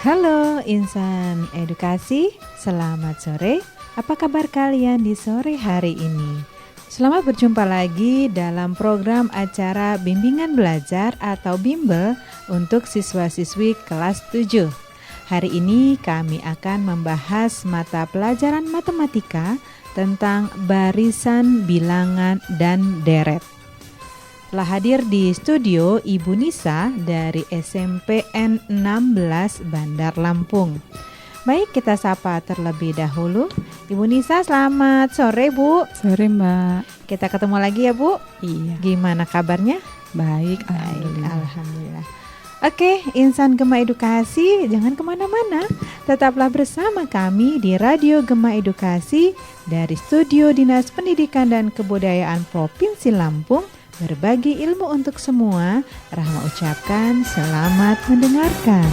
Halo insan edukasi, selamat sore. Apa kabar kalian di sore hari ini? Selamat berjumpa lagi dalam program acara Bimbingan Belajar atau Bimbel untuk siswa-siswi kelas 7. Hari ini kami akan membahas mata pelajaran matematika tentang barisan, bilangan, dan deret. Telah hadir di studio Ibu Nisa dari SMPN 16 Bandar Lampung. Baik, kita sapa terlebih dahulu. Ibu Nisa, selamat sore Bu. Sore Mbak. Kita ketemu lagi ya Bu. Iya. Gimana kabarnya? Baik, Alhamdulillah. Oke, insan Gema Edukasi, jangan kemana-mana. Tetaplah bersama kami di Radio Gema Edukasi dari Studio Dinas Pendidikan dan Kebudayaan Provinsi Lampung. Berbagi ilmu untuk semua. Rahma ucapkan selamat mendengarkan.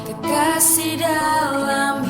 Kekasih dalam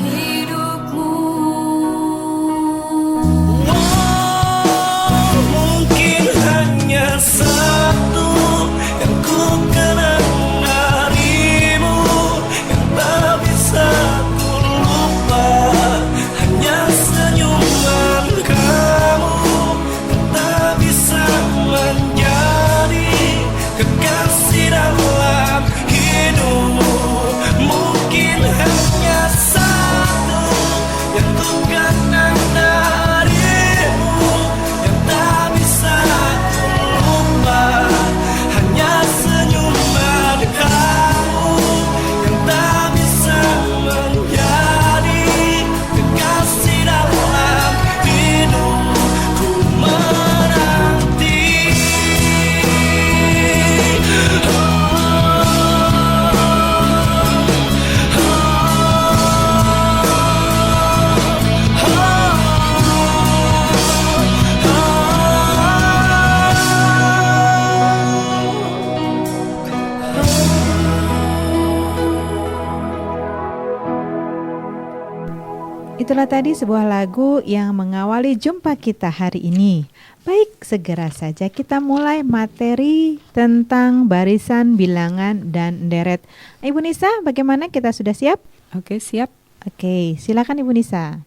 Itulah tadi sebuah lagu yang mengawali jumpa kita hari ini. Baik, segera saja kita mulai materi tentang barisan, bilangan, dan deret. Ibu Nisa, bagaimana, kita sudah siap? Oke, siap. Oke, silakan Ibu Nisa.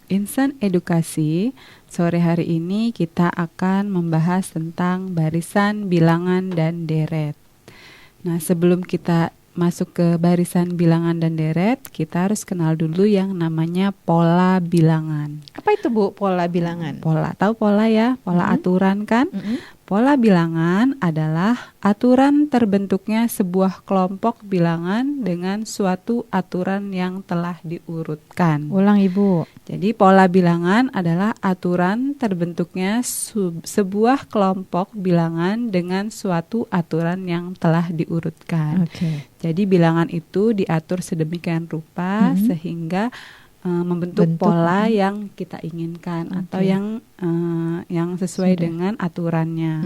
Insan Edukasi, sore hari ini kita akan membahas tentang barisan, bilangan, dan deret. Nah, sebelum kita masuk ke barisan, bilangan, dan deret, kita harus kenal dulu yang namanya pola bilangan. Apa itu Bu, pola bilangan? Pola, tahu pola ya? Pola aturan kan? Pola bilangan adalah aturan terbentuknya sebuah kelompok bilangan dengan suatu aturan yang telah diurutkan. Ulang Ibu. Jadi pola bilangan adalah aturan terbentuknya sebuah kelompok bilangan dengan suatu aturan yang telah diurutkan. Oke. Jadi bilangan itu diatur sedemikian rupa sehingga membentuk pola yang kita inginkan atau yang sesuai dengan aturannya.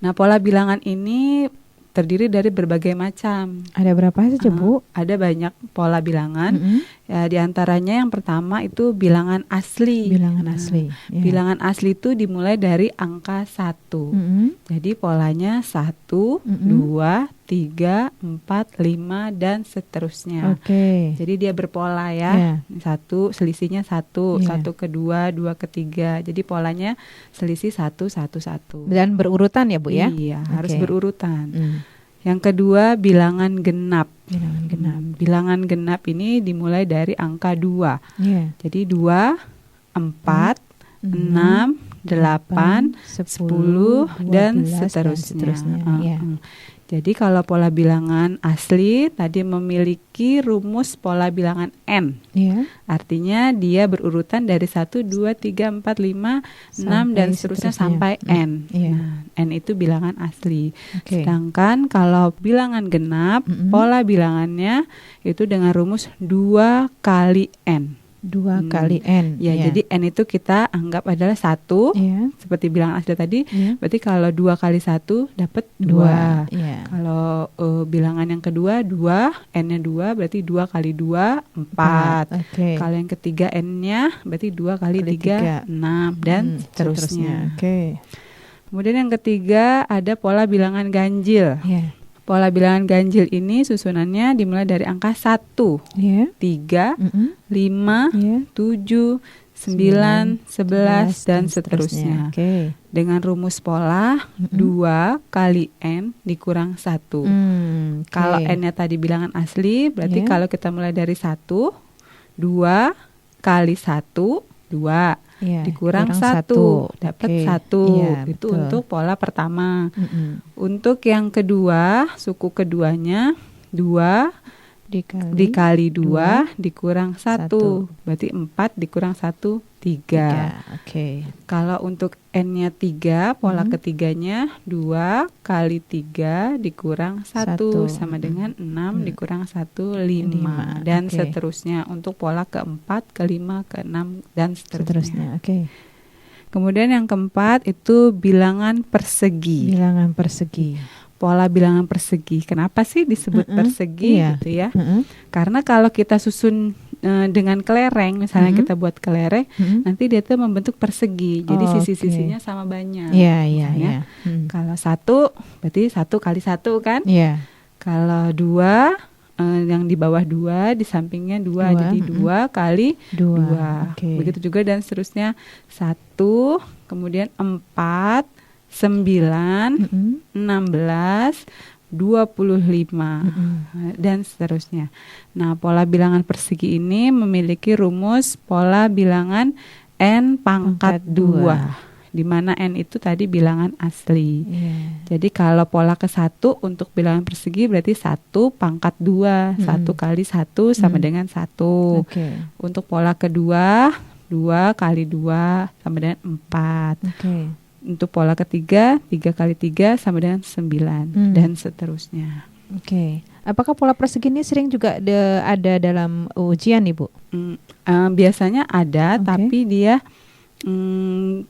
Nah, pola bilangan ini terdiri dari berbagai macam. Ada berapa saja Bu? Ada banyak pola bilangan. Ya, di antaranya yang pertama itu bilangan asli. Bilangan asli. Ya. Bilangan asli itu dimulai dari angka 1. Jadi polanya 1, 2, 3, 4, 5 dan seterusnya. Oke. Jadi dia berpola ya. Satu selisihnya 1, 1 ke 2, 2 ke 3. Jadi polanya selisih 1, 1, 1. Dan berurutan ya Bu ya? Iya, harus berurutan. Yang kedua bilangan genap. Bilangan genap. Bilangan genap ini dimulai dari angka 2. Jadi 2, 4, 6, 8, 10 dan seterusnya. Jadi kalau pola bilangan asli tadi memiliki rumus pola bilangan N. Artinya dia berurutan dari 1, 2, 3, 4, 5, 6 dan seterusnya sampai N. Nah, N itu bilangan asli. Sedangkan kalau bilangan genap, pola bilangannya itu dengan rumus 2 kali N. 2 kali N. Jadi N itu kita anggap adalah 1. Seperti bilangan asli tadi. Berarti kalau 2 kali 1 dapat 2. Kalau bilangan yang kedua 2, N-nya 2 berarti 2 kali 2 4. Kalau yang ketiga N-nya berarti 2 kali 3 6 dan seterusnya. Kemudian yang ketiga ada pola bilangan ganjil. Pola bilangan ganjil ini susunannya dimulai dari angka 1, 3, 5, 7, 9, 11 dan seterusnya. Dengan rumus pola 2 kali N dikurang 1. Kalau N-nya tadi bilangan asli, berarti kalau kita mulai dari 1, 2 kali 1, 2. Dikurang 1 dapat 1. Itu betul. Untuk pola pertama. Untuk yang kedua, suku keduanya 2 dikali 2 dikurang 1. Berarti 4 dikurang 1 3. Kalau untuk N-nya 3, pola ketiganya 2 kali 3 dikurang 1 sama dengan 6 dikurang 1 5 dan seterusnya. Untuk pola keempat, kelima, keenam dan seterusnya. Kemudian yang keempat itu bilangan persegi. Bilangan persegi. Pola bilangan persegi. Kenapa sih disebut persegi gitu ya? Karena kalau kita susun dengan kelereng, misalnya kita buat kelereng, nanti dia tuh membentuk persegi. Jadi sisi-sisinya sama banyak. Kalau 1 berarti 1 kali 1 kan? Kalau 2 yang di bawah 2, di sampingnya 2, jadi 2 kali 2. Begitu juga dan seterusnya 1, kemudian 4, 9, 16, 25 dan seterusnya. Nah, pola bilangan persegi ini memiliki rumus pola bilangan N pangkat 2, di mana N itu tadi bilangan asli. Jadi kalau pola ke-1 untuk bilangan persegi berarti 1 pangkat 2, 1 kali 1 sama dengan 1. Untuk pola kedua 2 kali 2 sama dengan 4. Untuk pola ketiga 3 kali 3 sama dengan 9 dan seterusnya. Apakah pola persegi ini sering juga ada dalam ujian Ibu? Biasanya ada, tapi dia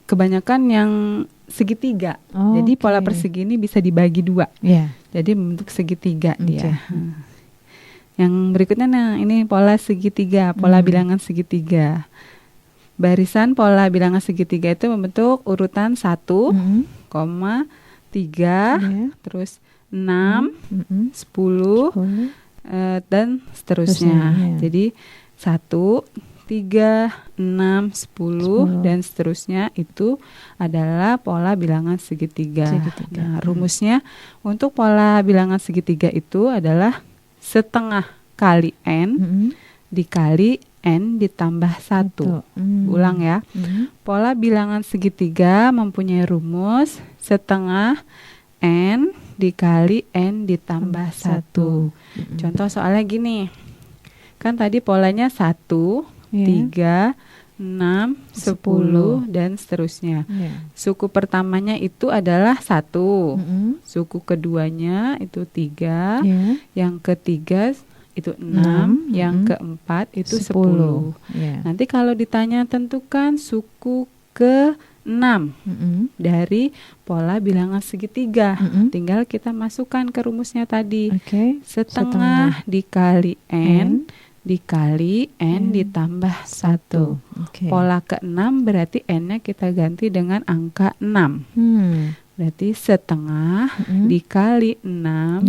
kebanyakan yang segitiga. Jadi pola persegi ini bisa dibagi 2. Jadi membentuk segitiga dia. Yang berikutnya, nah ini pola segitiga, pola bilangan segitiga. Barisan pola bilangan segitiga itu membentuk urutan 1, 3, terus 6, 10, dan seterusnya. Jadi 1, 3, 6, 10 dan seterusnya itu adalah pola bilangan segitiga. Nah, rumusnya untuk pola bilangan segitiga itu adalah setengah kali n dikali n ditambah 1. Ulang ya. Pola bilangan segitiga mempunyai rumus setengah n dikali n ditambah 1. Contoh soalnya gini. Kan tadi polanya 1, 3, 6, 10 dan seterusnya. Suku pertamanya itu adalah 1. Suku keduanya itu 3. Yang ketiga itu 6. Yang keempat itu 10. Nanti kalau ditanya tentukan suku ke-6 dari pola bilangan segitiga. Tinggal kita masukkan ke rumusnya tadi. Setengah dikali n dikali n ditambah 1. Pola ke-6 berarti n-nya kita ganti dengan angka 6. Berarti setengah dikali 6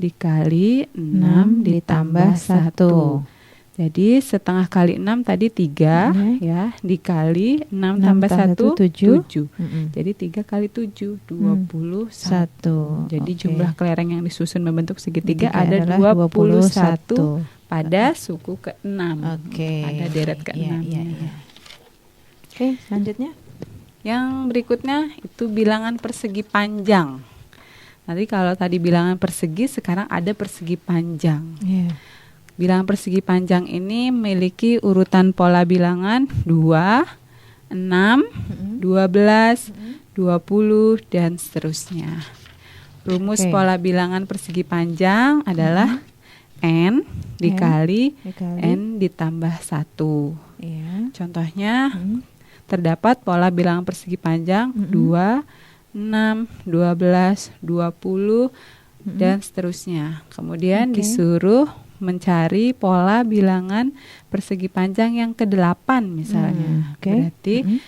dikali 6 ditambah 1. Jadi setengah kali 6 tadi 3 ya, dikali 6 tambah 1 7. Jadi 3 kali 7 21. Jadi jumlah kelereng yang disusun membentuk segitiga ada 21 pada suku ke-6. Ada deret ke-6. Selanjutnya. Yang berikutnya itu bilangan persegi panjang. Nanti kalau tadi bilangan persegi, sekarang ada persegi panjang. Bilangan persegi panjang ini memiliki urutan pola bilangan 2, 6, 12, 20 dan seterusnya. Rumus pola bilangan persegi panjang adalah n dikali n ditambah 1. Contohnya terdapat pola bilangan persegi panjang 2, 6, 12, 20 dan seterusnya. Kemudian disuruh mencari pola bilangan persegi panjang yang ke-8 misalnya. Berarti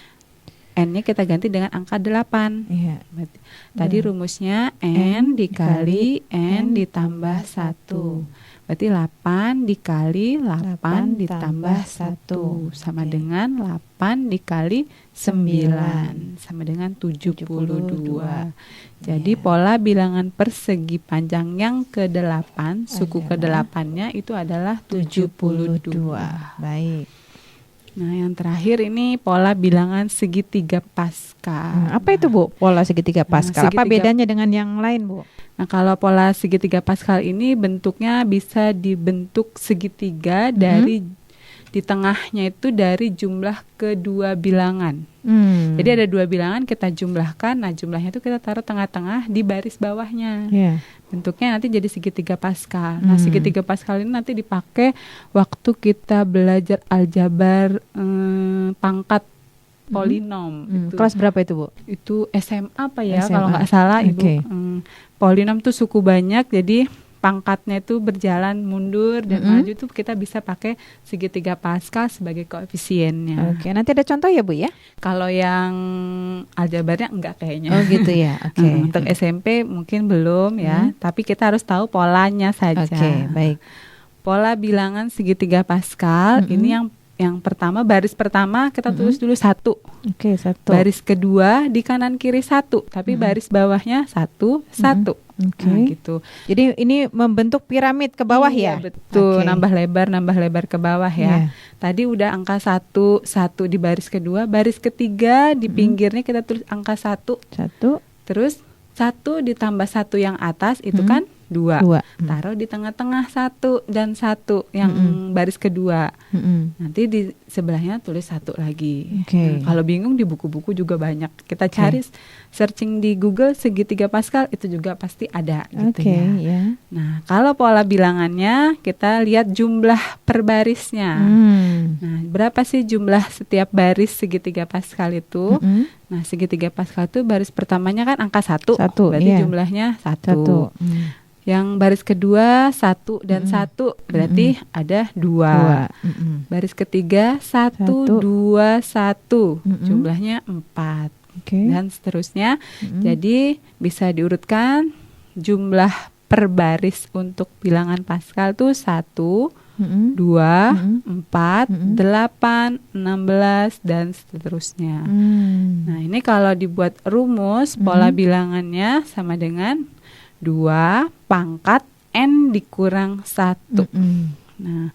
n-nya kita ganti dengan angka 8. Berarti, tadi rumusnya n dikali n ditambah 1. Berarti 8 dikali 8 ditambah 1 sama dengan 8 dikali 9 sama dengan 72. Jadi pola bilangan persegi panjang yang ke-8, suku ke-8-nya itu adalah 72. Baik. Nah, yang terakhir ini pola bilangan segitiga Paskal. Apa itu, Bu? Pola segitiga Paskal. Apa bedanya dengan yang lain, Bu? Nah, kalau pola segitiga Paskal ini bentuknya bisa dibentuk segitiga dari di tengahnya itu dari jumlah kedua bilangan. Jadi ada dua bilangan kita jumlahkan, nah jumlahnya itu kita taruh tengah-tengah di baris bawahnya. Bentuknya nanti jadi segitiga Paskal. Nah, segitiga Paskal ini nanti dipakai waktu kita belajar aljabar pangkat polinom. Kelas berapa itu, Bu? Itu SMA apa ya kalau nggak salah, Ibu. Polinom tuh suku banyak, jadi pangkatnya itu berjalan mundur dan maju tuh kita bisa pakai segitiga Paskal sebagai koefisiennya. Nanti ada contoh ya, Bu ya? Kalau yang aljabarnya enggak kayaknya. Oh gitu ya. Untuk SMP mungkin belum ya, tapi kita harus tahu polanya saja. Baik. Pola bilangan segitiga Paskal ini yang pertama, baris pertama kita tulis dulu 1. 1. Baris kedua di kanan kiri 1, tapi baris bawahnya 1, 1. Nah, gitu. Jadi ini membentuk piramid ke bawah ya? Betul, nambah lebar ke bawah ya. Tadi udah angka 1 di baris kedua, baris ketiga di pinggirnya kita tulis angka 1. Terus 1 ditambah 1 yang atas itu kan 2. Taruh di tengah-tengah 1 dan 1 yang baris kedua. Nanti di sebelahnya tulis 1 lagi. Nah, kalau bingung di buku-buku juga banyak. Kita cari searching di Google segitiga Paskal itu juga pasti ada gitu ya. Nah, kalau pola bilangannya kita lihat jumlah per barisnya. Nah, berapa sih jumlah setiap baris segitiga Paskal itu? Nah, segitiga Paskal itu baris pertamanya kan angka 1. Berarti jumlahnya 1. Yang baris kedua 1 dan 1 berarti ada 2. Baris ketiga 1, 2, 1 jumlahnya 4. Dan seterusnya. Jadi bisa diurutkan jumlah per baris untuk bilangan Pascal tuh 1, 2, 4, 8, 16 dan seterusnya. Nah, ini kalau dibuat rumus pola bilangannya sama dengan 2 pangkat N dikurang 1. Nah,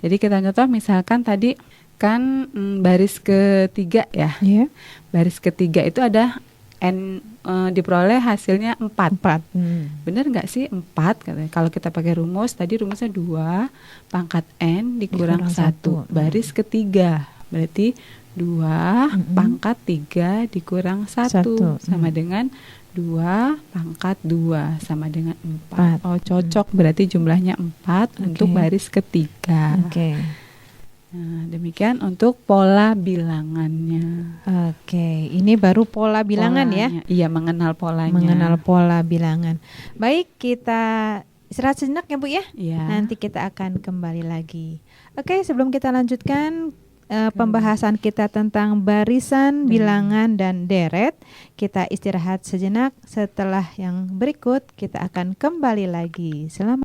jadi kita contoh misalkan tadi kan baris ketiga ya. Baris ketiga itu ada N diperoleh hasilnya 4. Bener nggak sih 4 katanya. Kalau kita pakai rumus, tadi rumusnya 2 pangkat N dikurang 1. Baris ketiga berarti 2 pangkat 3 dikurang 1 sama dengan 2 pangkat 2 sama dengan 4. Oh, cocok berarti jumlahnya 4 untuk baris ketiga. Nah, demikian untuk pola bilangannya. Ini baru pola bilangan polanya. Iya, mengenal polanya. Mengenal pola bilangan. Baik, kita istirahat sejenak ya Bu ya. Nanti kita akan kembali lagi. Sebelum kita lanjutkan pembahasan kita tentang barisan, bilangan, dan deret, kita istirahat sejenak. Setelah yang berikut, kita akan kembali lagi. Selamat.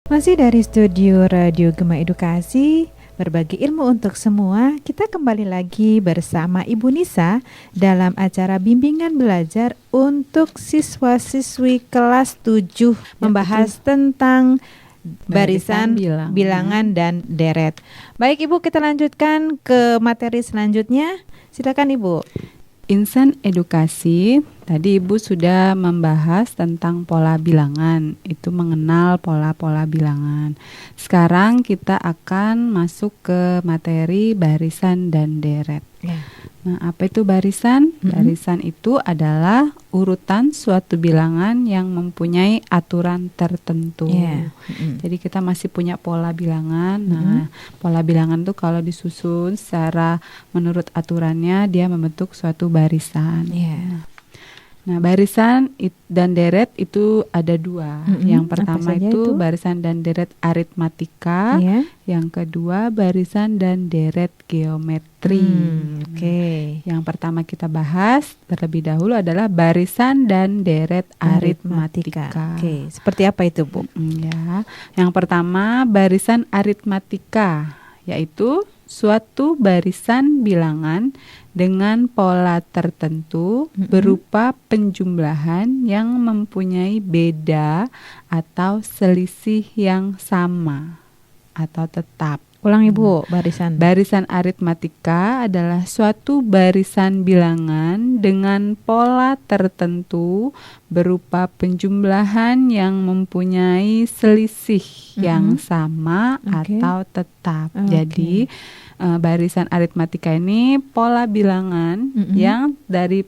Masih dari studio Radio Gema Edukasi berbagi ilmu untuk semua. Kita kembali lagi bersama Ibu Nisa dalam acara bimbingan belajar untuk siswa-siswi kelas 7 membahas tentang barisan, bilangan dan deret. Baik Ibu, kita lanjutkan ke materi selanjutnya. Silakan Ibu. Insan edukasi, tadi Ibu sudah membahas tentang pola bilangan, itu mengenal pola-pola bilangan. Sekarang kita akan masuk ke materi barisan dan deret. Nah, apa itu barisan? Barisan itu adalah urutan suatu bilangan yang mempunyai aturan tertentu. Jadi kita masih punya pola bilangan. Nah, pola bilangan itu kalau disusun secara menurut aturannya dia membentuk suatu barisan. Nah, barisan dan deret itu ada dua. Yang pertama itu barisan dan deret aritmatika. Yang kedua barisan dan deret geometri. Yang pertama kita bahas terlebih dahulu adalah barisan dan deret aritmatika. Seperti apa itu, Bu? Yang pertama barisan aritmatika, yaitu suatu barisan bilangan dengan pola tertentu berupa penjumlahan yang mempunyai beda atau selisih yang sama atau tetap. Ulang Ibu, barisan. Barisan aritmatika adalah suatu barisan bilangan dengan pola tertentu berupa penjumlahan yang mempunyai selisih yang sama atau tetap. Jadi barisan aritmatika ini pola bilangan yang dari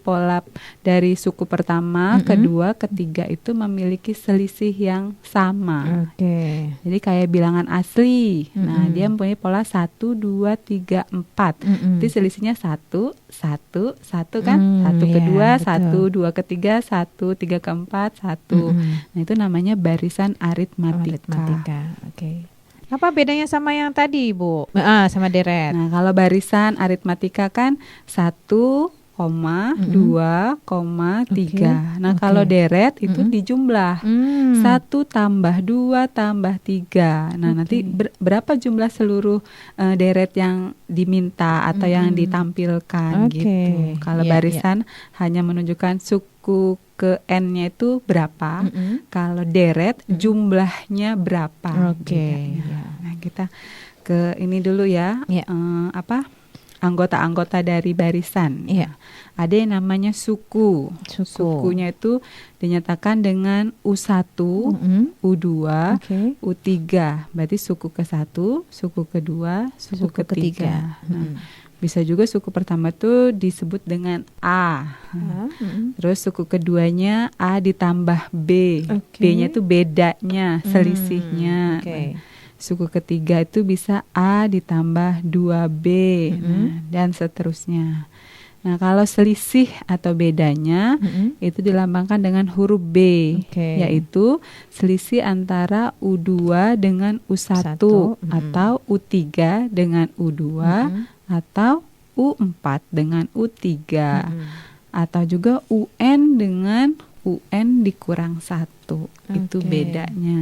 suku pertama, kedua, ketiga itu memiliki selisih yang sama. Jadi kayak bilangan asli. Nah, dia mempunyai pola 1, 2, 3, 4. Jadi selisihnya 1, 1, 1 kan? 1 ke 2, 1, 2 ke 3, 1, 3 ke 4, 1. Nah, itu namanya barisan aritmatika. Apa bedanya sama yang tadi, Bu? Sama deret. Nah, kalau barisan aritmatika kan 1, 2, 3. Nah, kalau deret itu dijumlah. 1 tambah 2 tambah 3. Nah, nanti berapa jumlah seluruh deret yang diminta atau yang ditampilkan gitu. Kalau barisan hanya menunjukkan suku ke N-nya itu berapa. Kalau deret jumlahnya berapa. Nah, kita ke ini dulu ya. Anggota-anggota dari barisan. Ada yang namanya suku. Sukunya itu dinyatakan dengan U1, U2, U3. Berarti suku ke-1, suku kedua, suku ketiga. Nah, bisa juga suku pertama itu disebut dengan A. Terus suku keduanya A ditambah B. B-nya itu bedanya, selisihnya. Suku ketiga itu bisa A ditambah 2B, dan seterusnya. Nah, kalau selisih atau bedanya itu dilambangkan dengan huruf B, yaitu selisih antara U2 dengan U1 atau U3 dengan U2 atau U4 dengan U3 atau juga UN dengan UN dikurang 1. Itu bedanya.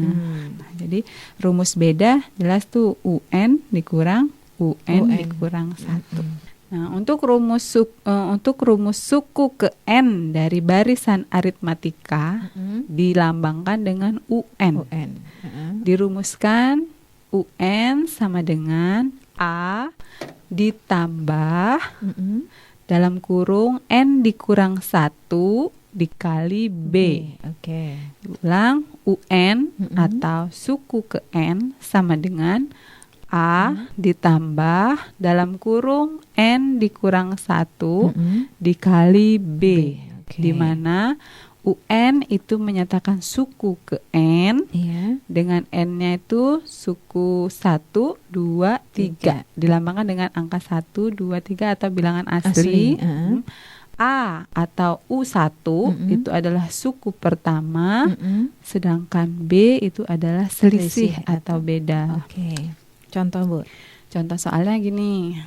Nah, jadi rumus beda jelas tuh UN dikurang UN dikurang 1. Nah, untuk rumus suku ke N dari barisan aritmatika dilambangkan dengan UN. Dirumuskan UN sama dengan A ditambah dalam kurung N dikurang 1 dikali B. Ulang, UN atau suku ke N sama dengan A ditambah dalam kurung N dikurang 1 dikali B. Di mana UN itu menyatakan suku ke N, dengan N-nya itu suku 1, 2, 3. Dilambangkan dengan angka 1, 2, 3 atau bilangan asli. A atau U1 itu adalah suku pertama, sedangkan B itu adalah selisih atau beda. Contoh, Bu. Contoh soalnya gini.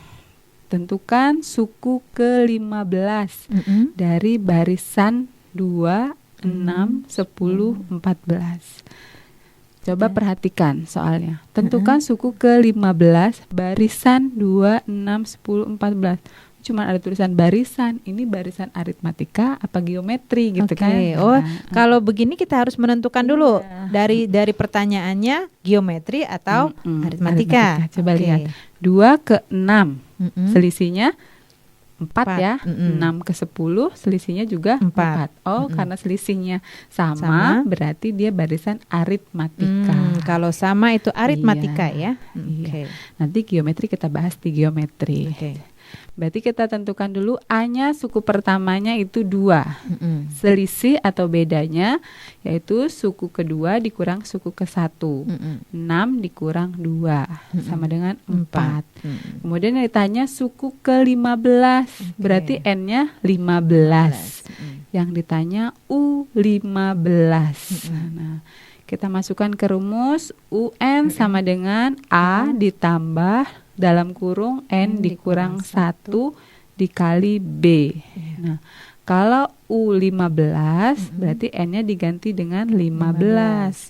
Tentukan suku ke-15 dari barisan 2, 6, 10, 14. Coba perhatikan soalnya. Tentukan suku ke-15 barisan 2, 6, 10, 14. Cuma ada tulisan barisan. Ini barisan aritmatika apa geometri gitu kan. Oh, kalau begini kita harus menentukan dulu dari pertanyaannya geometri atau aritmatika. Coba lihat. 2 ke 6. Selisihnya 4 ya. 6 ke 10 selisihnya juga 4. Karena selisihnya sama berarti dia barisan aritmatika. Kalau sama itu aritmatika ya. Nanti geometri kita bahas di geometri. Berarti kita tentukan dulu A-nya suku pertamanya itu 2. Selisih atau bedanya yaitu suku kedua dikurang suku ke-1. 6 dikurang 2 sama dengan 4. Kemudian yang ditanya suku ke-15. Berarti N-nya 15. Yang ditanya U15. Nah, kita masukkan ke rumus UN sama dengan A ditambah dalam kurung N dikurang 1 dikali B. Nah, kalau U15 berarti N-nya diganti dengan 15.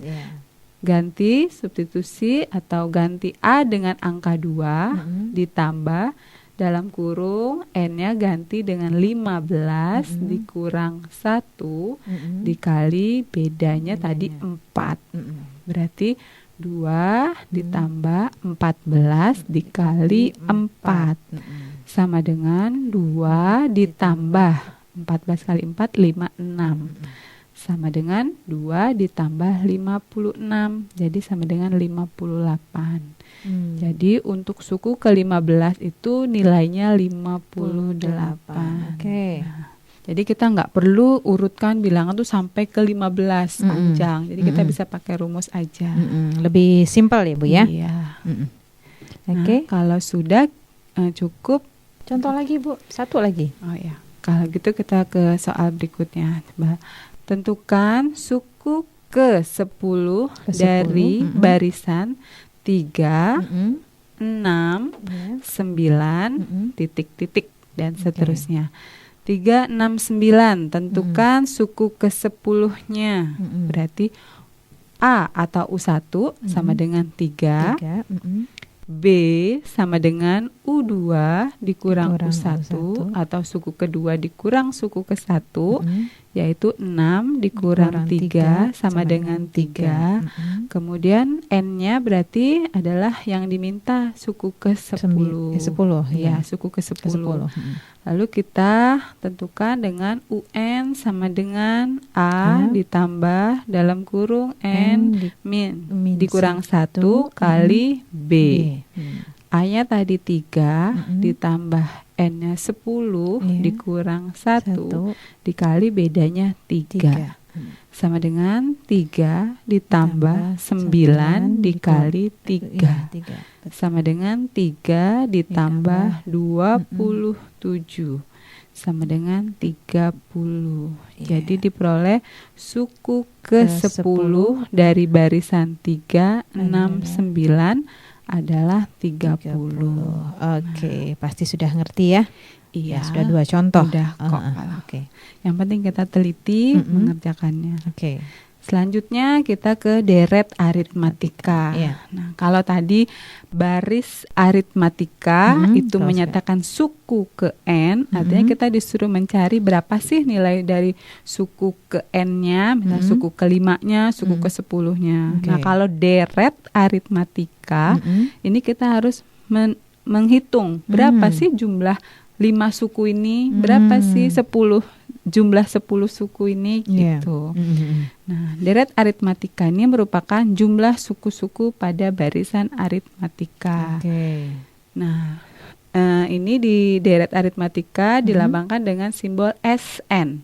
Ganti substitusi atau ganti A dengan angka 2 ditambah dalam kurung N-nya ganti dengan 15 dikurang 1 dikali bedanya tadi 4. Berarti 2 ditambah 14 dikali 4 sama dengan 2 ditambah 14 kali 4 56 sama dengan 2 ditambah 56 jadi sama dengan 58. Jadi untuk suku ke-15 itu nilainya 58. Jadi kita nggak perlu urutkan bilangan tuh sampai ke 15 panjang. Jadi kita bisa pakai rumus aja. Lebih simpel ya Bu ya. Iya. Kalau sudah cukup. Contoh lagi Bu, satu lagi. Oh ya. Kalau gitu kita ke soal berikutnya. Coba tentukan suku ke-10 dari barisan 3, 6, 9, titik-titik dan seterusnya. 3, 6, 9 tentukan suku ke-10-nya. Berarti A atau U1 sama dengan 3. B sama dengan U2 dikurang U1 atau suku kedua dikurang suku ke-1 yaitu 6 dikurang 3 sama dengan 3. Kemudian N-nya berarti adalah yang diminta suku ke-10. Ya, suku ke-10. Lalu kita tentukan dengan UN sama dengan A ditambah dalam kurung N dikurang 1 kali B. A-nya tadi 3 ditambah N-nya 10 dikurang 1 dikali bedanya 3. Sama dengan 3 ditambah 9 dikali 3. Sama dengan 3 ditambah 27. Sama dengan 30. Jadi diperoleh suku ke-10 dari barisan 3, 6, 9 adalah 30. Pasti sudah ngerti ya. Iya, sudah 2 contoh. Udah kok. Yang penting kita teliti mengerjakannya. Selanjutnya kita ke deret aritmatika. Nah, kalau tadi baris aritmatika itu menyatakan suku ke N, artinya kita disuruh mencari berapa sih nilai dari suku ke N-nya, misalnya suku ke-5-nya, suku ke-10-nya. Nah, kalau deret aritmatika, ini kita harus menghitung berapa sih jumlah 5 suku ini, berapa sih 10 jumlah 10 suku ini gitu. Nah, deret aritmatika ini merupakan jumlah suku-suku pada barisan aritmatika. Nah, ini di deret aritmatika dilambangkan dengan simbol SN.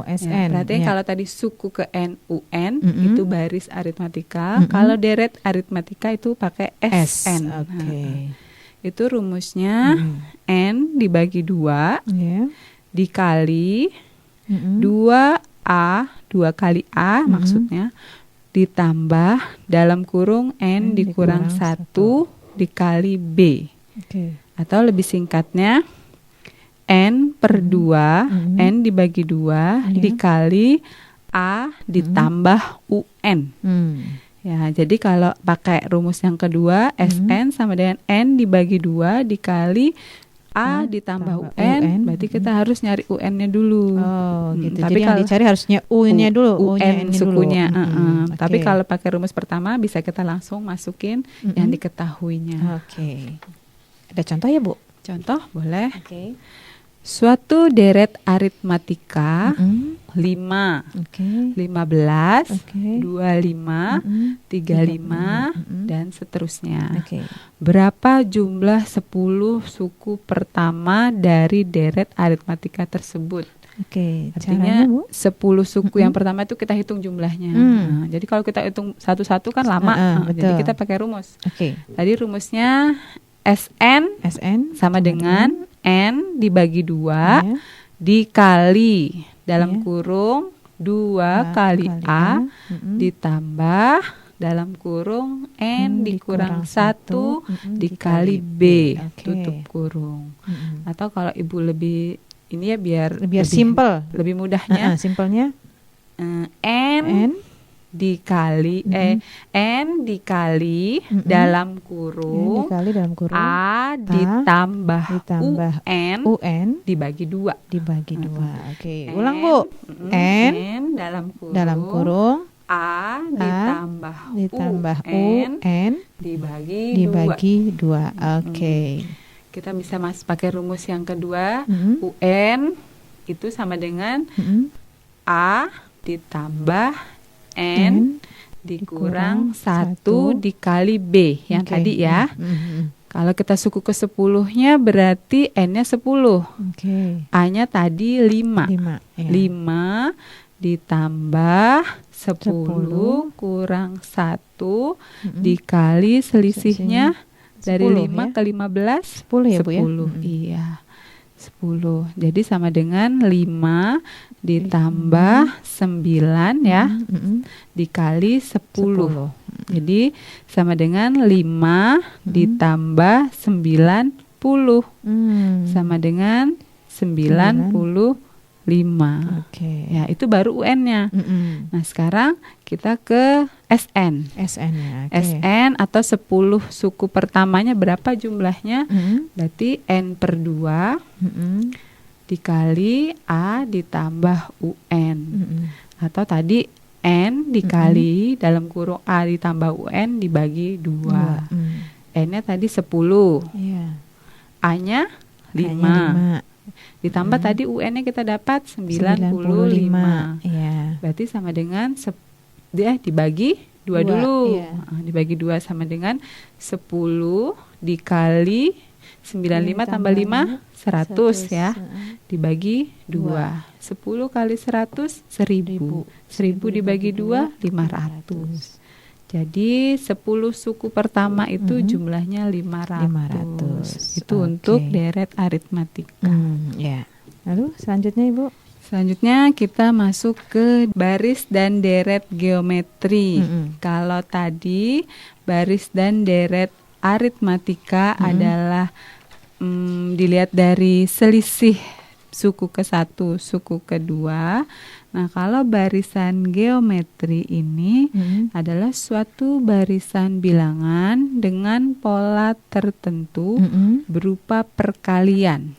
SN. Berarti kalau tadi suku ke N UN itu baris aritmatika, kalau deret aritmatika itu pakai SN. Itu rumusnya N dibagi 2 dikali 2A, 2 kali A maksudnya, ditambah dalam kurung N dikurang 1 dikali B. Atau lebih singkatnya N per 2, N dibagi 2 dikali A ditambah UN. Ya, jadi kalau pakai rumus yang kedua, SN sama dengan N dibagi 2 dikali A ditambah UN, berarti kita harus nyari UN-nya dulu. Oh, gitu. Tapi jadi yang dicari harusnya U-nya dulu, UN sukunya. Okay. Tapi kalau pakai rumus pertama bisa kita langsung masukin yang diketahuinya. Oke. Ada contoh ya, Bu? Contoh boleh. Oke. Suatu deret aritmatika 5, 15, 25, 35, dan seterusnya. Berapa jumlah 10 suku pertama dari deret aritmatika tersebut? Artinya 10 suku yang pertama itu kita hitung jumlahnya. Nah, jadi kalau kita hitung satu-satu kan lama. Jadi kita pakai rumus. Tadi rumusnya SN sama dengan N dibagi 2 dikali dalam kurung 2 kali A ditambah dalam kurung N dikurang 1 dikali B tutup kurung. Atau kalau Ibu lebih ini ya biar simple, lebih mudahnya. Simpelnya N dikali N dikali dalam kurung A ditambah UN dibagi 2. Oke. Ulang, Bu. N dalam kurung A ditambah UN dibagi 2. Oke. Kita bisa pakai rumus yang kedua. UN itu sama dengan A ditambah N dikurang 1 dikali B yang tadi ya. Kalau kita suku ke 10-nya berarti N-nya 10. A-nya tadi 5. 5 ditambah 10 kurang 1 dikali selisihnya dari 5 ke 15 10 ya, Bu ya? 10. Iya. 10. Jadi sama dengan 5 ditambah 9 ya. Dikali 10. Jadi sama dengan 5 ditambah 90. Sama dengan 95. Ya, itu baru UN-nya. Nah, sekarang kita ke SN. SN atau 10 suku pertamanya berapa jumlahnya? Berarti N per 2 dikali A ditambah UN. Atau tadi N dikali dalam kurung A ditambah UN dibagi 2. N-nya tadi 10. A-nya 5. Ditambah tadi UN-nya kita dapat 95. Berarti sama dengan dibagi 2 dulu. Dibagi 2 sama dengan 10 dikali 95 tambah 5 100 ya. Dibagi 2. 10 kali 100 1000. 1000 dibagi 2 500. Jadi 10 suku pertama itu jumlahnya 500. Itu untuk deret aritmatika. Lalu selanjutnya, Ibu? Selanjutnya kita masuk ke baris dan deret geometri. Kalau tadi baris dan deret aritmatika adalah dilihat dari selisih suku ke-1, suku kedua. Nah, kalau barisan geometri ini adalah suatu barisan bilangan dengan pola tertentu berupa perkalian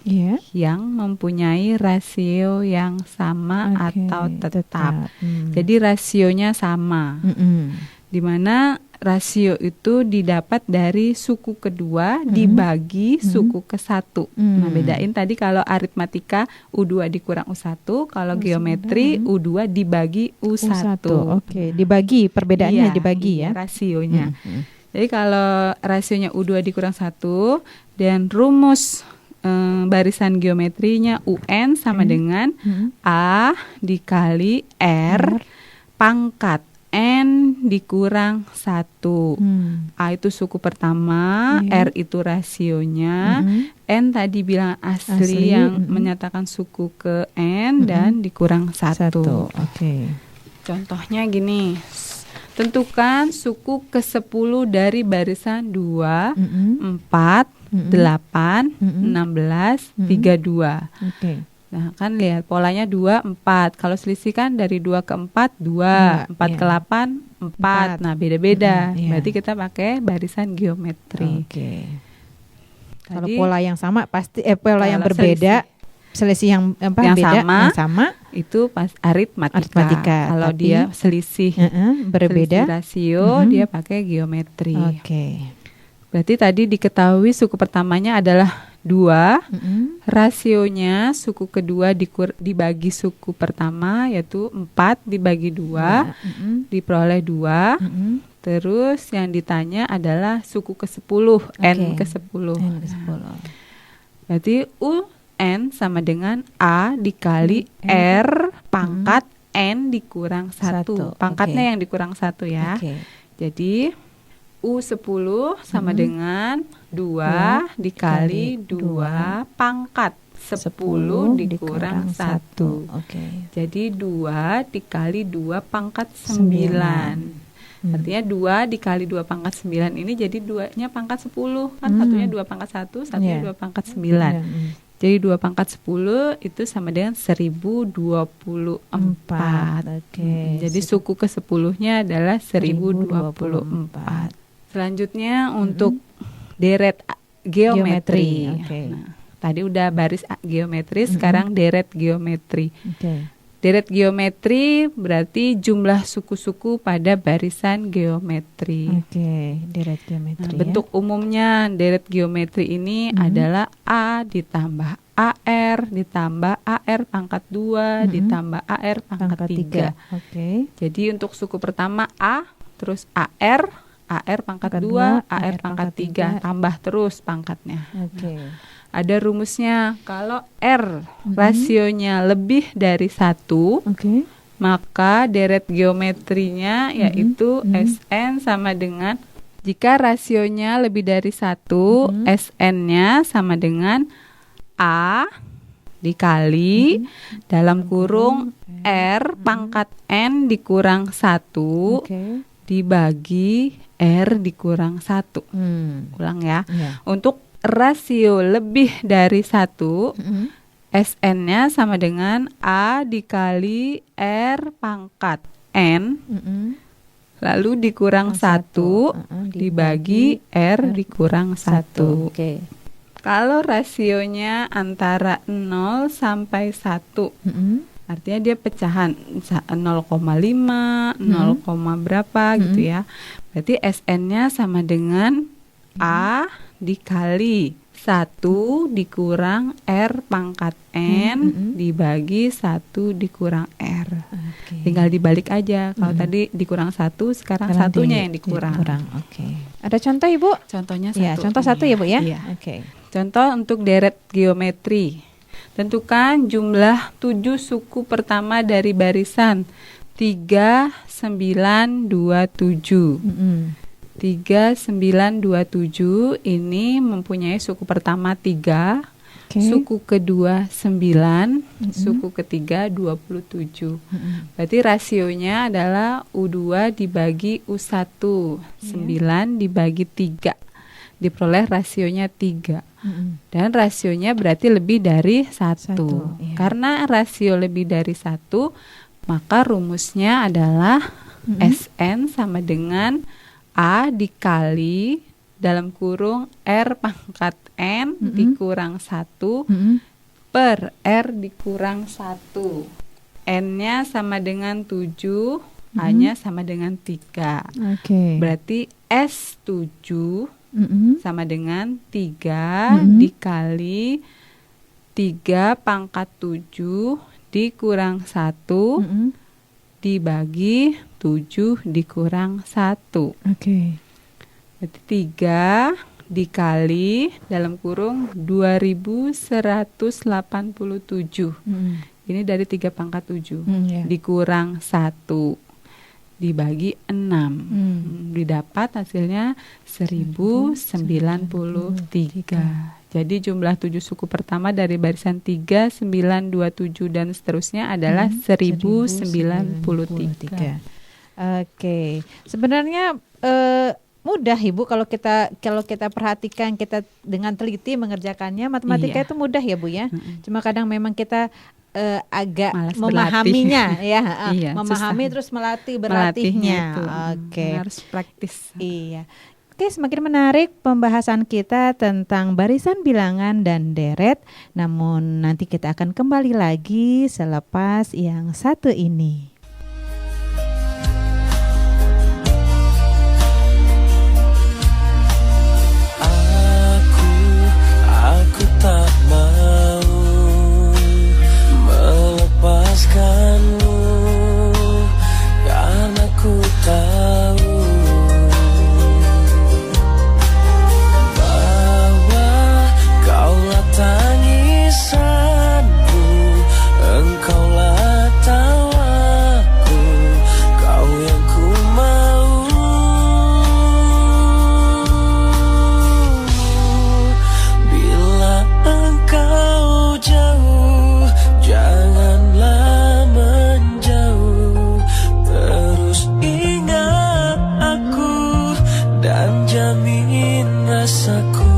yang mempunyai rasio yang sama atau tetap. Jadi rasionya sama. Di mana rasio itu didapat dari suku kedua dibagi suku ke-1. Nah, bedain tadi kalau aritmatika U2 dikurang U1, kalau geometri U2 dibagi U1. Dibagi, perbedaannya dibagi ya. Rasionya. Jadi kalau rasionya U2 dikurang 1 dan rumus barisan geometrinya UN sama dengan A dikali R pangkat N dikurang 1. A itu suku pertama, R itu rasionya, N tadi bilangan asli yang menyatakan suku ke N dan dikurang 1. Contohnya gini, tentukan suku ke-10 dari barisan 2, 4, 8, 16, 32. Nah, kan lihat polanya 2, 4. Kalau selisih kan dari 2 ke 4, 2. 4 ke 8, 4. Nah, beda-beda. Berarti kita pakai barisan geometri. Oke. Kalau pola yang sama pasti pola yang berbeda, selisih yang beda, yang sama itu pas aritmatika. Kalau dia selisih berbeda, selisih rasio, dia pakai geometri. Oke. Berarti tadi diketahui suku pertamanya adalah 2, rasionya suku kedua dibagi suku pertama yaitu 4 dibagi 2, diperoleh 2. Terus yang ditanya adalah suku ke-10, n ke-10. Berarti UN sama dengan A dikali R pangkat N dikurang 1. Pangkatnya yang dikurang 1 ya. Jadi U10 sama dengan 2 dikali 2 pangkat 10 dikurang 1. Jadi 2 dikali 2 pangkat 9. Artinya 2 dikali 2 pangkat 9 ini jadi 2-nya pangkat 10. Kan satunya 2 pangkat 1, satunya 2 pangkat 9. Jadi 2 pangkat 10 itu sama dengan 1024. Jadi suku ke-10-nya adalah 1024. Selanjutnya untuk deret geometri. Nah, tadi udah baris geometri, sekarang deret geometri. Deret geometri berarti jumlah suku-suku pada barisan geometri. Deret geometri. Nah, bentuk umumnya deret geometri ini adalah A ditambah AR ditambah AR pangkat 2 ditambah AR pangkat 3. Jadi untuk suku pertama A, terus AR pangkat 2, AR pangkat 3, tambah terus pangkatnya. Ada rumusnya, kalau R rasionya lebih dari 1, maka deret geometrinya yaitu SN sama dengan, jika rasionya lebih dari 1, SN-nya sama dengan A dikali dalam kurung R pangkat N dikurang 1 dibagi R dikurang 1. Ulang ya. Untuk rasio lebih dari 1, SN-nya sama dengan A dikali R pangkat N, lalu dikurang 1 dibagi R dikurang 1. Kalau rasionya antara 0 sampai 1, artinya dia pecahan 0,5, 0, berapa gitu ya. Berarti SN-nya sama dengan A dikali 1 dikurang R pangkat N dibagi 1 dikurang R. Tinggal dibalik aja. Kalau tadi dikurang 1, sekarang satunya yang dikurang. Ada contoh Ibu? Contohnya 1. Ya, contoh 1 ya Bu ya? Contoh untuk deret geometri. Tentukan jumlah 7 suku pertama dari barisan 3, 9, 2, 7. 3, 9, 2, 7 ini mempunyai suku pertama 3, suku kedua 9, suku ketiga 27. Berarti rasionya adalah U2 dibagi U1, 9 dibagi 3. Diperoleh rasionya 3. Dan rasionya berarti lebih dari 1. Karena rasio lebih dari 1, maka rumusnya adalah SN sama dengan A dikali dalam kurung R pangkat N dikurang 1 per R dikurang 1. N-nya sama dengan 7, A-nya sama dengan 3. Berarti S7 sama dengan 3 dikali 3 pangkat 7 dikurang 1 dibagi 7 dikurang 1. Berarti 3 dikali dalam kurung 2187. Ini dari 3 pangkat 7 dikurang 1 dibagi 6. Didapat hasilnya 1093. Jadi jumlah 7 suku pertama dari barisan 3, 9, 2, 7 dan seterusnya adalah 1093. Sebenarnya mudah Ibu kalau kita perhatikan, kita dengan teliti mengerjakannya. Matematika itu mudah ya Bu ya. Cuma kadang memang kita agak malas memahaminya ya, memahami susah. Terus berlatihnya. Oke. Harus praktis. Iya. Oke, semakin menarik pembahasan kita tentang barisan bilangan dan deret. Namun nanti kita akan kembali lagi selepas yang satu ini. Aku tak mau melepaskanmu, karena ku tahu bahwa kaulah tangisanku, engkaulah tawaku, kau yang ku mau. Bila engkau jauh, janganlah menjauh, terus ingat aku dan jamin rasaku.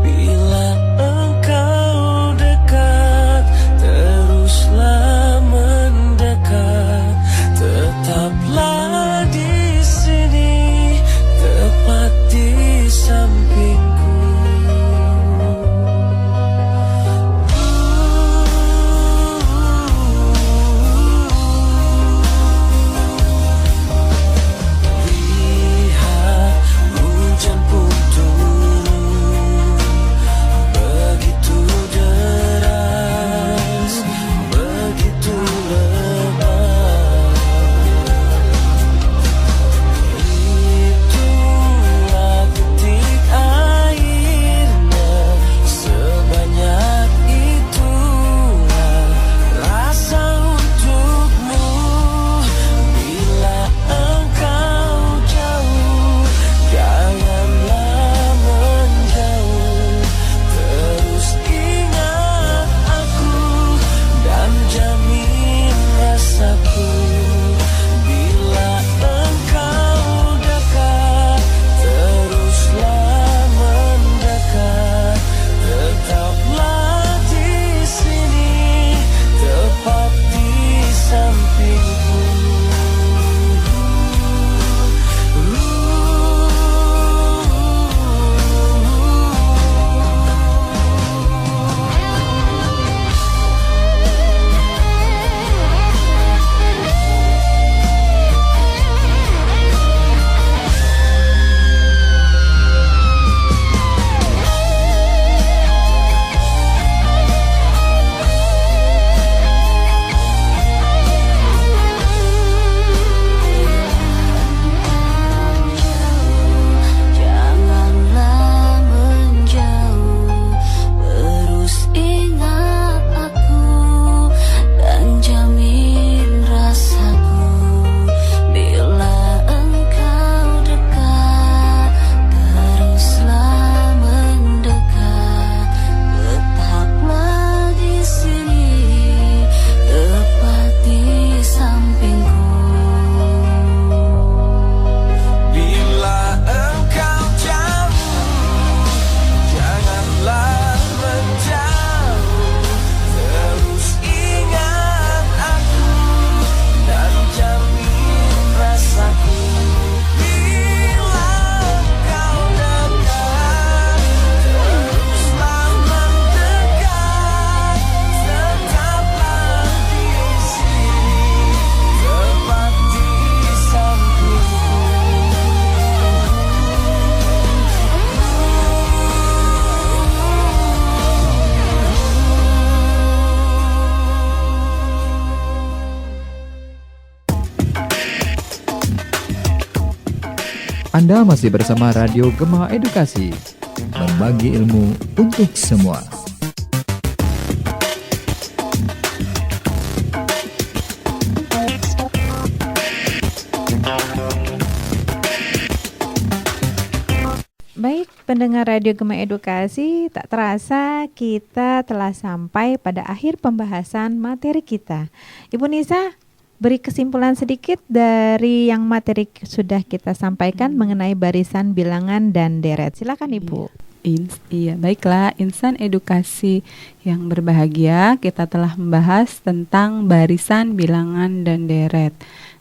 Bila engkau dekat, teruslah mendekat, tetaplah di sini, tepat di sampingku. Lihat hujan pun turun, begitu deras, begitu lebat. Itulah detik airnya, sebanyak itulah rasa untukmu. Bila engkau jauh, janganlah menjauh, terus ingat aku dan jamin rasaku. Bila engkau dekat, teruslah mendekat, tetaplah di sini, tepat di sampingku. Janganlah menjauh, terus ingat aku dan jamin rasaku. Bila engkau dekat, teruslah mendekat, tetaplah di sini, tepat di sampingku. Bila engkau jauh, janganlah menjauh, terus ingat aku dan jamin rasaku. Bila engkau dekat, teruslah mendekat, tetaplah di sini, tepat di sampingku. Anda masih bersama Radio Gema Edukasi, berbagi ilmu untuk semua. Baik, pendengar Radio Gema Edukasi, tak terasa kita telah sampai pada akhir pembahasan materi kita. Ibu Nisa, beri kesimpulan sedikit dari yang materi sudah kita sampaikan mengenai barisan, bilangan, dan deret. Silakan Ibu. Iya, baiklah, insan edukasi yang berbahagia, kita telah membahas tentang barisan, bilangan, dan deret.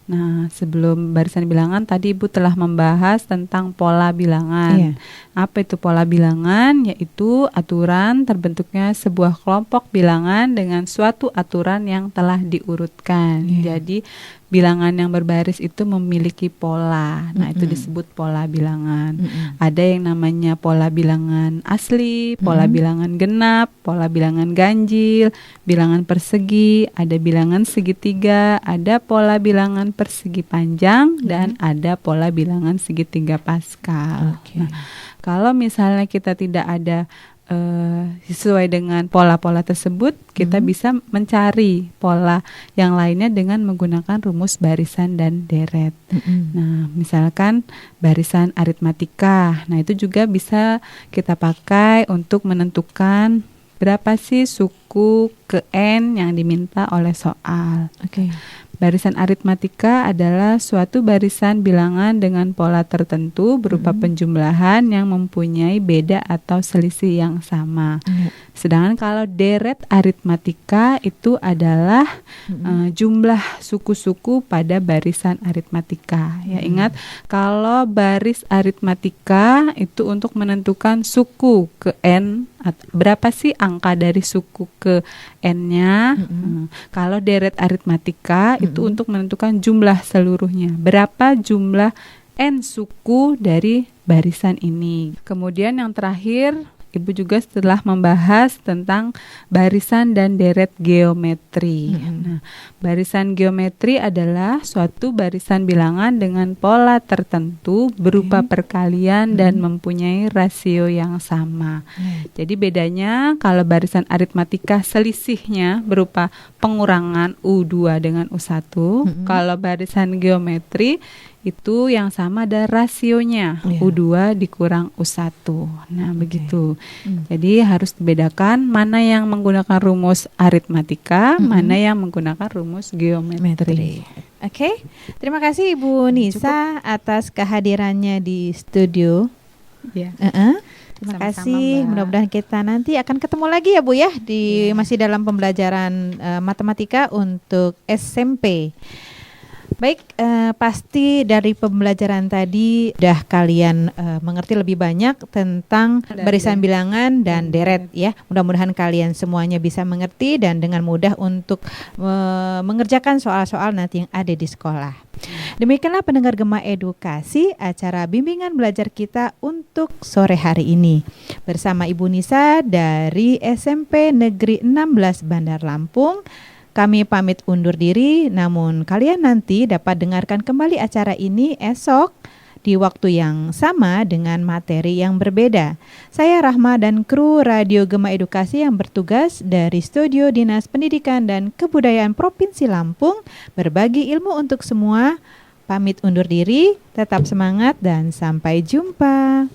Nah, sebelum barisan bilangan tadi Ibu telah membahas tentang pola bilangan. Iya. Apa itu pola bilangan? Yaitu aturan terbentuknya sebuah kelompok bilangan dengan suatu aturan yang telah diurutkan. Iya. Jadi bilangan yang berbaris itu memiliki pola. Nah, itu disebut pola bilangan. Ada yang namanya pola bilangan asli, pola bilangan genap, pola bilangan ganjil, bilangan persegi, ada bilangan segitiga, ada pola bilangan persegi panjang, dan ada pola bilangan segitiga Pascal. Nah, kalau misalnya kita tidak ada sesuai dengan pola-pola tersebut, kita bisa mencari pola yang lainnya dengan menggunakan rumus barisan dan deret. Nah, misalkan barisan aritmatika. Nah, itu juga bisa kita pakai untuk menentukan berapa sih suku ke N yang diminta oleh soal. Barisan aritmatika adalah suatu barisan bilangan dengan pola tertentu berupa penjumlahan yang mempunyai beda atau selisih yang sama. Sedangkan kalau deret aritmatika itu adalah jumlah suku-suku pada barisan aritmatika. Ya, ingat kalau baris aritmatika itu untuk menentukan suku ke N, berapa sih angka dari suku ke N-nya. Kalau deret aritmatika itu untuk menentukan jumlah seluruhnya. Berapa jumlah N suku dari barisan ini. Kemudian yang terakhir, Ibu juga setelah membahas tentang barisan dan deret geometri. Nah, barisan geometri adalah suatu barisan bilangan dengan pola tertentu berupa perkalian dan mempunyai rasio yang sama. Jadi bedanya kalau barisan aritmatika selisihnya berupa pengurangan U2 dengan U1. Kalau barisan geometri itu yang sama ada rasionya, U2 dikurang U1. Nah, begitu. Jadi harus dibedakan mana yang menggunakan rumus aritmatika, mana yang menggunakan rumus geometri. Terima kasih Ibu Nisa atas kehadirannya di studio. Terima kasih. Mudah-mudahan kita nanti akan ketemu lagi ya Bu ya di masih dalam pembelajaran matematika untuk SMP. Baik, pasti dari pembelajaran tadi udah kalian mengerti lebih banyak tentang barisan bilangan dan deret ya. Mudah-mudahan kalian semuanya bisa mengerti dan dengan mudah untuk mengerjakan soal-soal nanti yang ada di sekolah. Demikianlah pendengar Gema Edukasi, acara bimbingan belajar kita untuk sore hari ini. Bersama Ibu Nisa dari SMP Negeri 16 Bandar Lampung. Kami pamit undur diri, namun kalian nanti dapat dengarkan kembali acara ini esok di waktu yang sama dengan materi yang berbeda. Saya Rahma dan kru Radio Gema Edukasi yang bertugas dari Studio Dinas Pendidikan dan Kebudayaan Provinsi Lampung berbagi ilmu untuk semua. Pamit undur diri, tetap semangat dan sampai jumpa.